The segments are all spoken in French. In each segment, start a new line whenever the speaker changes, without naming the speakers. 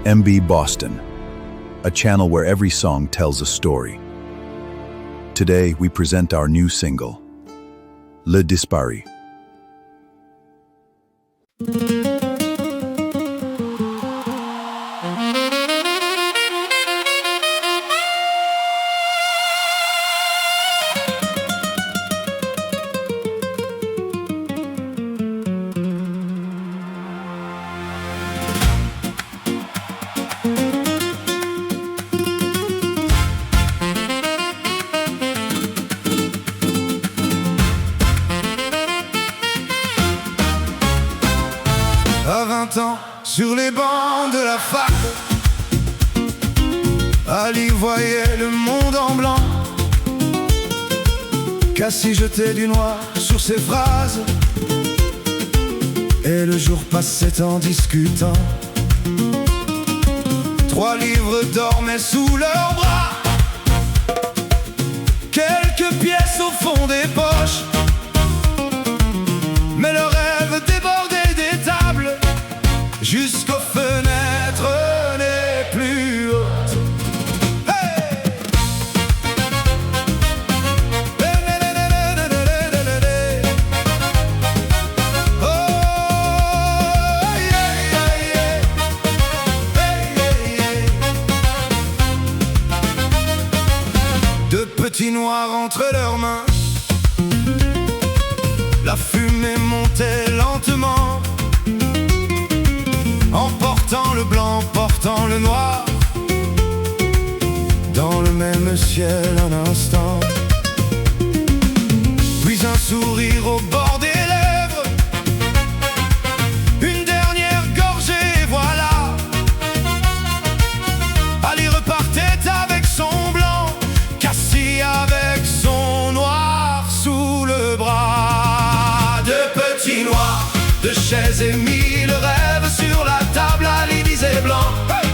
MB Boston, a channel where every song tells a story. Today, we present our new single, Le Disparu.
À 20 ans, sur les bancs de la fac, Ali voyait le monde en blanc. Cassie jetait du noir sur ses phrases, et le jour passait en discutant. 3 livres dormaient sous leurs bras, quelques pièces au fond des poches, mais le rêve débordait des tables jusqu'aux fenêtres les plus hautes. Hey! Oh, yeah, yeah, yeah. Hey, yeah, yeah. 2 petits noirs entre leurs mains, la fumée montait lentement, emportant le blanc, portant le noir, dans le même ciel un instant. Puis un sourire au bord des lèvres, une dernière gorgée, et voilà. Ali repartait avec son blanc, Cassie avec son noir sous le bras. 2 petits noirs, 2 chaises et 1000 rêves sur la table. Ali disait blanc, hey!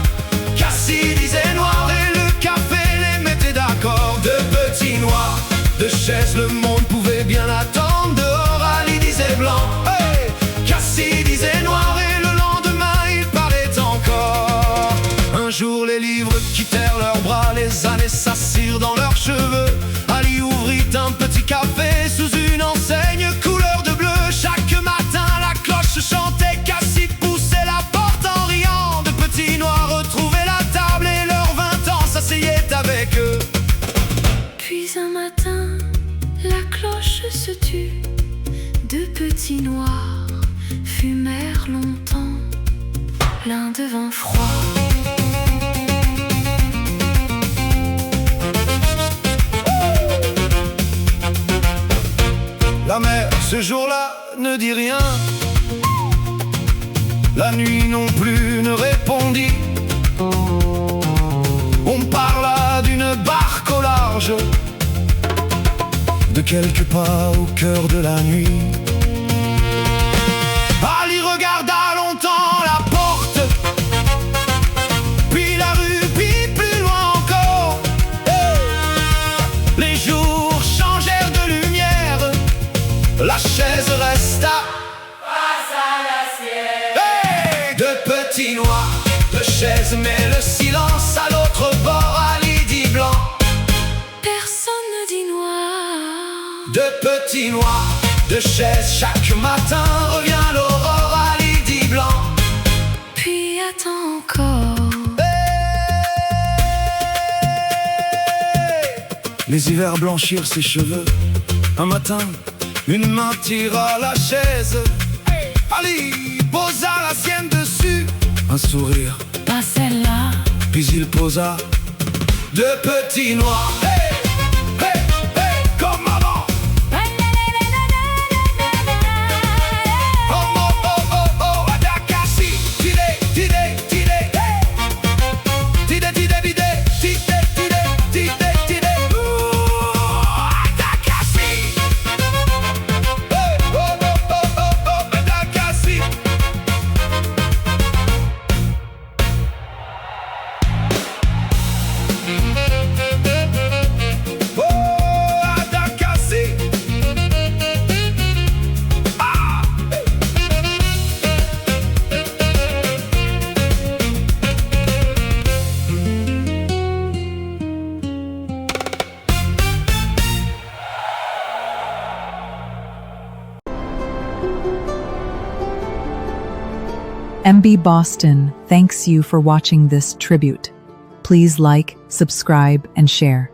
Cassie disait noir, et le café les mettait d'accord. 2 petits noirs, 2 chaises, le monde pouvait bien attendre dehors. Ali disait blanc, hey! Cassie disait noir, et le lendemain il parlait encore. Un jour les livres quittèrent leurs bras, les années s'assirent dans leurs cheveux. Ali ouvrit un petit café sous une enseigne couleur de bleu. Chaque matin la cloche chantait, Cassie poussait la porte en riant. 2 petits noirs retrouvaient la table, et leurs 20 ans s'asseyaient avec eux.
Puis un matin, la cloche se tut. 2 petits noirs fumèrent longtemps, l'un devint froid.
La mère, ce jour-là, ne dit rien. La nuit non plus ne répondit. On parla d'une barque au large, de quelques pas au cœur de la nuit. Ali regarda longtemps la porte, puis la rue, puis plus loin encore. Les jours changèrent de lumière, la chaise resta face à la sienne. Hey! 2 petits noirs, 2 chaises, mais le silence à l'autre bord. Ali dit blanc,
Personne ne dit noir.
2 petits noirs, 2 chaises, chaque matin revient l'aurore. Ali dit blanc,
Puis attends encore.
hey! Les hivers blanchirent ses cheveux. Un matin, une main tira la chaise. Ali posa la sienne dessus. Un sourire,
Pas celle-là.
puis il posa 2 petits noirs. Hey, hey, hey, comme avant. Oh, oh, oh, oh, oh, Adakasi. Tide, tide, tide, hey. Tide, tide, tide, tide, tide, tide, tide. Ouh, Adakasi. Hey, oh, oh, oh, oh, oh, Adakasi.
MB Boston thanks you for watching this tribute. Please like, subscribe, and share.